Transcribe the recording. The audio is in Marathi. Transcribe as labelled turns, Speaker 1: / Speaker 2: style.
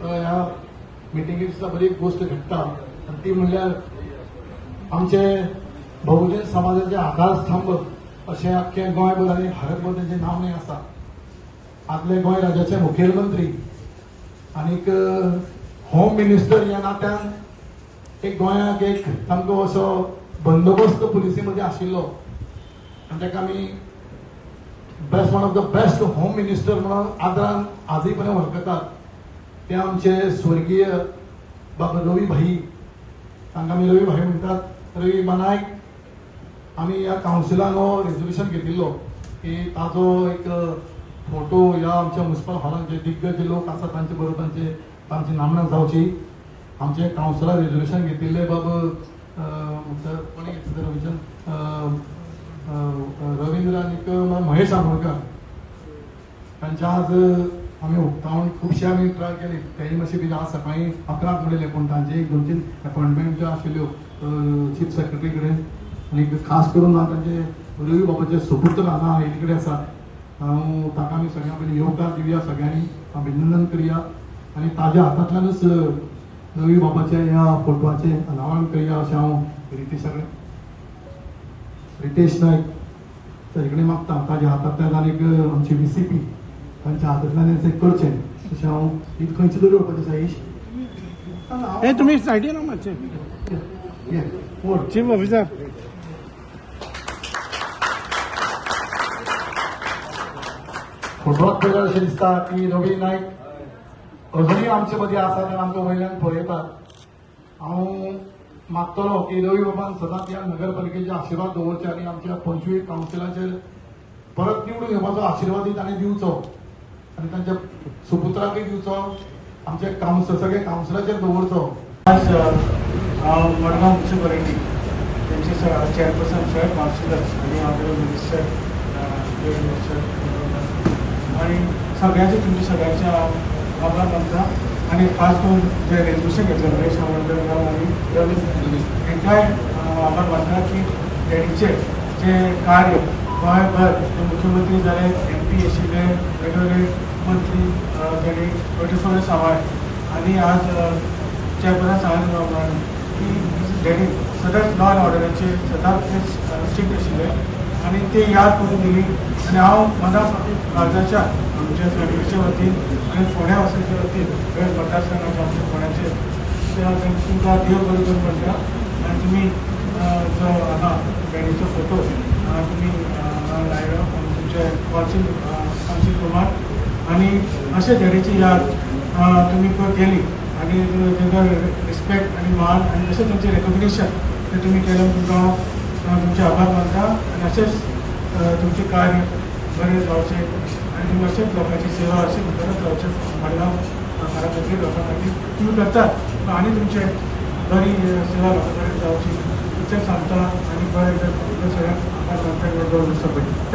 Speaker 1: ह्या मिटिंगेक सुद्दां बरी एक गोष्ट घडटा आनी ती म्हणल्यार आमचे बहुजन समाजाचे आधारस्तंभ अशें अख्खे गोंयभर आनी भारतभर तेंचें नामनें आसा. आदले गोंय राज्याचे मुखेलमंत्री आनीक होम मिनिस्टर ह्या नात्यान एक गोंयाक एक सामको असो बंदोबस्त पुलिसी मध्ये आशिल्लो आनी ताका आमी best one of the best home minister म्हणून आदरान आजय पर्यंत वळखतात. ते आमचे स्वर्गीय बाबा रवी भाई, तांकां आमी रवी भाई म्हणटात. रवी बनायक आमी ह्या कावन्सिलान हो रेजोल्युशन घेतिल्लो की ताजो एक फोटो ह्या आमच्या म्युनिसिपल हॉलांत जे दिग्गज लोक आसात तांचे बरोबर तांची नामना जावची. आमचे कावन्सिलान रेजोल्युशन घेतिल्ले बाबा कोणी घेतलें रेजोल्युशन रवींद्र आनीक महेश आंबोळकर तांचे आज आमी उक्तावण खुबशे आमी ट्राय केली. तेही मातशी बी आज सकाळी 11 म्हणलेले पूण तांचे एक 2-3 अपॉइंटमेंट ज्यो आशिल्ल्यो चीफ सेक्रेटरी कडेन आनी खास करून तांचे रवी बाबाचे सुपुत्र हांगा हेजे कडेन आसा. हांव ताका आमी सगळ्यां पयलीं येवकार दिवया, सगळ्यांनी अभिनंदन करया आनी ताज्या हातांतल्यानच रवी बाबाच्या ह्या फोटवाचें अनावरण करया अशें हांव रितेश नायक ताजे कडेन मागता. ताज्या हातांतल्यान आनीक आमचे VCP तांच्या हातांतल्यान तें करचें अशें हांव हीत खंयची तरी उडोवपाचें साईश
Speaker 2: हे तुम्ही सायडीन मातशें चीफ ऑफिसर
Speaker 1: फोटवाक पळयल्यार अशें दिसता की रवी नायक अजुनूय आमचे मदीं आसात आनी आमकां वयल्यान पळयतात. हांव मागतलो की रवी बाबान सदांच ह्या नगरपालिकेचे आशिर्वाद दवरचे आनी आमच्या 25 कावन्सिलाचेर परत निवडून येवपाचो आशिर्वादय ताणें दिवचो आनी तांच्या सुपुत्राकय दिवचो, आमचे सगळे कावन्सिलाचेर दवरचो.
Speaker 3: आज हांव मडगांव म्युनिसिपालिटी तेंचे चेअरपर्सन सर कावन्सिलर्स आनी ऑनरेबल मिनिस्टर आणि सगळ्यांचे तुमचे सगळ्यांचे हांव आभार मानता. आणि खास करून जे रेजोल्युशन घेतलें महेश आंबोळकर आणि रवी हांकांय आभार मानता की तेंचे जे कार्य गोंयभर मुख्यमंत्री जाले, MP आशिल्ले, वेगवेगळे मंत्री तेणी 24 वर सांबाळ आनी आज चेअरपर्सन सांगलें की तेणी सदांच लॉ एंड ऑर्डराचे सदांच स्ट्रिक्ट आशिल्ले आणि ते याद करून दिली. आणि हांव मनापासून राज्याच्या आमच्या फॅमिलीच्या वतीन आणि फोंड्या वासियांच्या वतीन वेळ मतदारसंघाच्या आमच्या फोंड्याचे तुमकां देव बरें करून म्हणटा. आणि तुम्ही जो हांगा बॅडीचो फोटो तुम्ही लायलो तुमचे काउन्सिल कुमार आणि अशे धेडीची याद तुम्ही केली आणि तांकां रिस्पेक्ट आणि मान आणि अशें तुमचें रेकॉग्निशन ते तुम्ही केलें. तुमकां तुमचे आभार मानता आणि असेच तुमचे कार्य बरे जावचे आणि तुम्ही असेच लोकांची सेवा अशी करत रावचे. मडगांव घरा खातीर लोकां खातीर तुम्ही करतात आणि तुमचे बरी सेवा लोकां कडेन जावची इतलें सांगता आणि बरें सगळ्यांक आभार मानता.